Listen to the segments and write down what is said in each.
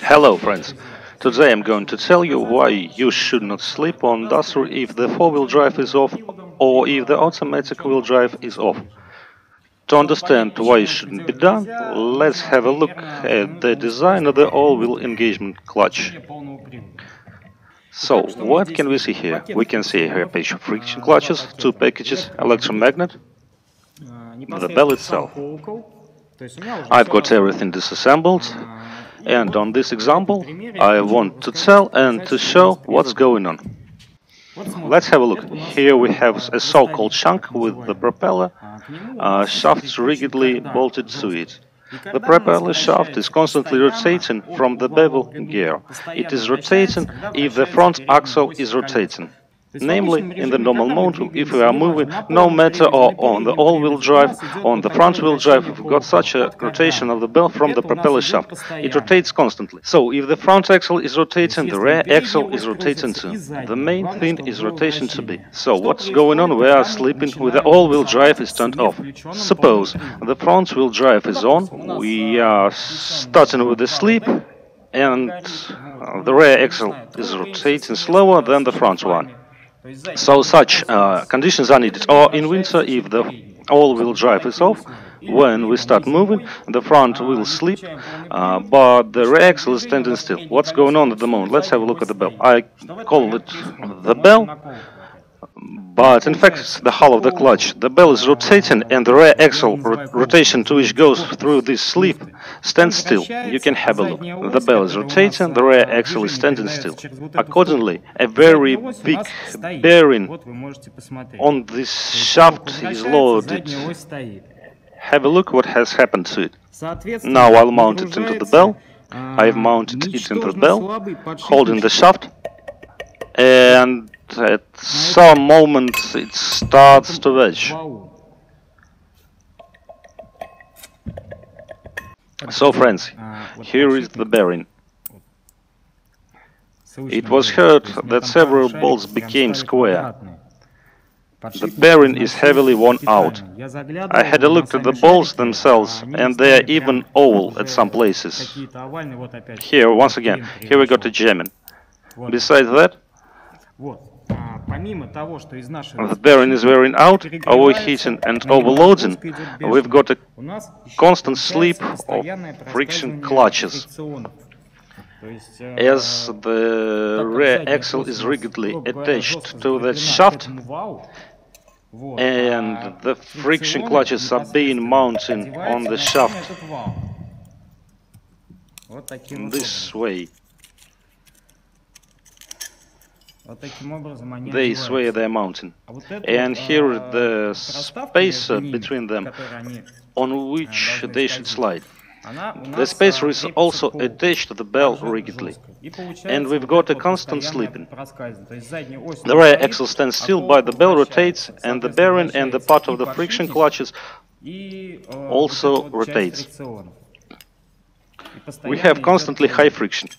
Hello friends, today I'm going to tell you why you should not sleep on Duster if the four-wheel drive is off or if the automatic wheel drive is off. To understand why it shouldn't be done, let's have a look at the design of the all-wheel engagement clutch. So, what can we see here? We can see here a page of friction clutches, two packages, electromagnet, the bell itself. I've got everything disassembled, and on this example I want to tell and to show what's going on. Let's have a look. Here we have a so-called shank with the propeller shafts rigidly bolted to it. The propeller shaft is constantly rotating from the bevel gear. It is rotating if the front axle is rotating. Namely, in the normal mode, if we are moving, no matter or on the all-wheel drive, on the front-wheel drive, we've got such a rotation of the bell from the propeller shaft. It rotates constantly. So, if the front axle is rotating, the rear axle is rotating too. The main thing is rotation to be. So, what's going on? We are sleeping with the all-wheel drive is turned off. Suppose the front-wheel drive is on, we are starting with the sleep, and the rear axle is rotating slower than the front one. So such conditions are needed. Or in winter, if the all-wheel drive is off, when we start moving, the front will sleep, but the rear axle is standing still. What's going on at the moment? Let's have a look at the bell. I call it the bell, but in fact it's the hull of the clutch. The bell is rotating and the rear axle rotation to which goes through this sleeve stands still. You can have a look. The bell is rotating, the rear axle is standing still. Accordingly, a very big bearing on this shaft is loaded. Have a look what has happened to it. Now I'll mount it into the bell. I've mounted it into the bell, holding the shaft, and at some moment it starts to wedge. So friends, here is the bearing. It was heard that several bolts became square. The bearing is heavily worn out. I had a look at the bolts themselves, and they are even oval at some places. Here, once again, here we got a jamming. Besides that, the bearing is wearing out, overheating and overloading. We've got a constant sleep of friction clutches. As the rear axle is rigidly attached to the shaft, and the friction clutches are being mounted on the shaft this way. They sway their mountain, and here is the spacer between them on which they should slide. The spacer is also attached to the bell rigidly, and we've got a constant sleeping. The rear axle stands still, but the bell rotates, and the bearing and the part of the friction clutches also rotates. We have constantly high friction.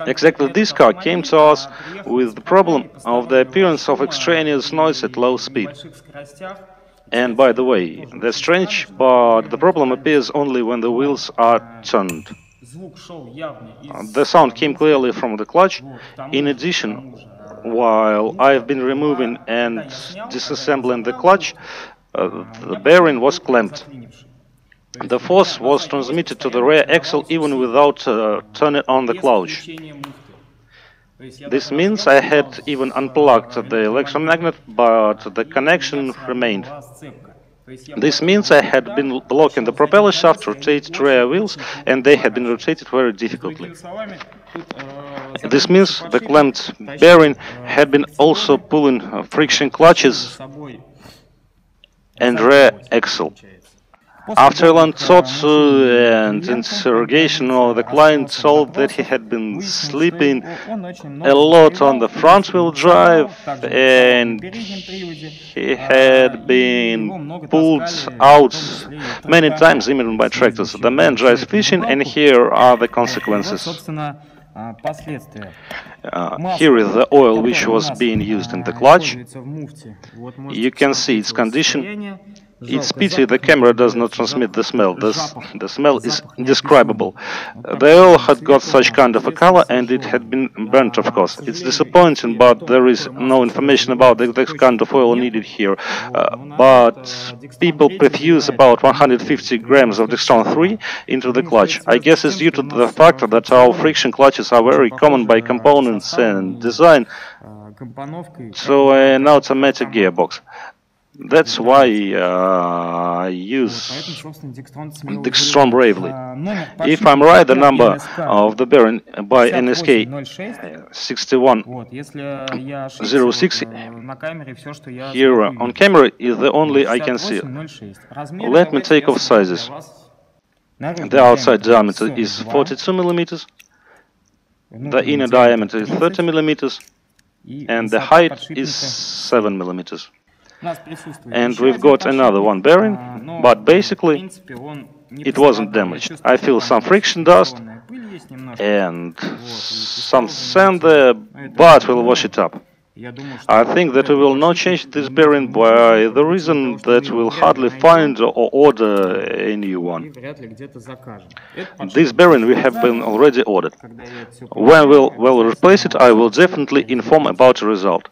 Exactly this car came to us with the problem of the appearance of extraneous noise at low speed. And by the way, that's strange, but the problem appears only when the wheels are turned. The sound came clearly from the clutch. In addition, while I've been removing and disassembling the clutch, the bearing was clamped. The force was transmitted to the rear axle even without turning on the clutch. This means I had even unplugged the electromagnet, but the connection remained. This means I had been blocking the propeller shaft, rotated rear wheels, and they had been rotated very difficultly. This means the clamped bearing had been also pulling friction clutches and rear axle. After a long thought and interrogation, the client told that he had been sleeping a lot on the front-wheel drive and he had been pulled out many times, even by tractors. The man drives fishing, and here are the consequences. Here is the oil which was being used in the clutch. You can see its condition. It's pity the camera does not transmit the smell. The smell is indescribable. The oil had got such kind of a color and it had been burnt, of course. It's disappointing, but there is no information about the exact kind of oil needed here. But people perfuse about 150 grams of Dextron 3 into the clutch. I guess it's due to the fact that our friction clutches are very common by components and design, so an automatic gearbox. That's why I use Dextron bravely. If I'm right, the number of the bearing by NSK 6106 here on camera is the only I can see. Let me take off sizes. The outside diameter is 42 millimeters, the inner diameter is 30 millimeters, and the height is 7 millimeters. And we've got another one bearing, but basically it wasn't damaged. I feel some friction dust and some sand there, but we'll wash it up. I think that we will not change this bearing by the reason that we'll hardly find or order a new one. This bearing we have been already ordered. When we'll replace it, I will definitely inform about the result.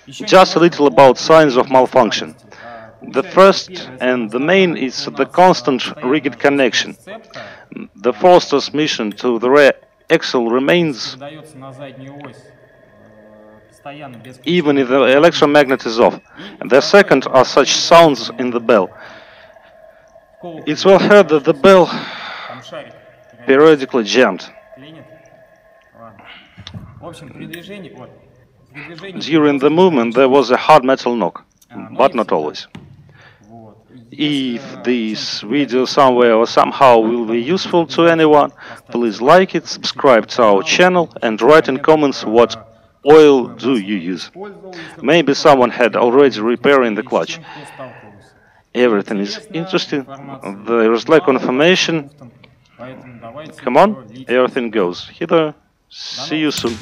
Just a little about signs of malfunction. The first and the main is the constant rigid connection. The force transmission to the rear axle remains even if the electromagnet is off. And the second are such sounds in the bell. It's well heard that the bell periodically jammed. During the movement there was a hard metal knock, but not always. If this video somewhere or somehow will be useful to anyone, please like it, subscribe to our channel and write in comments what oil do you use. Maybe someone had already repairing the clutch. Everything is interesting, there is lack of information. Come on, everything goes. Hither, see you soon.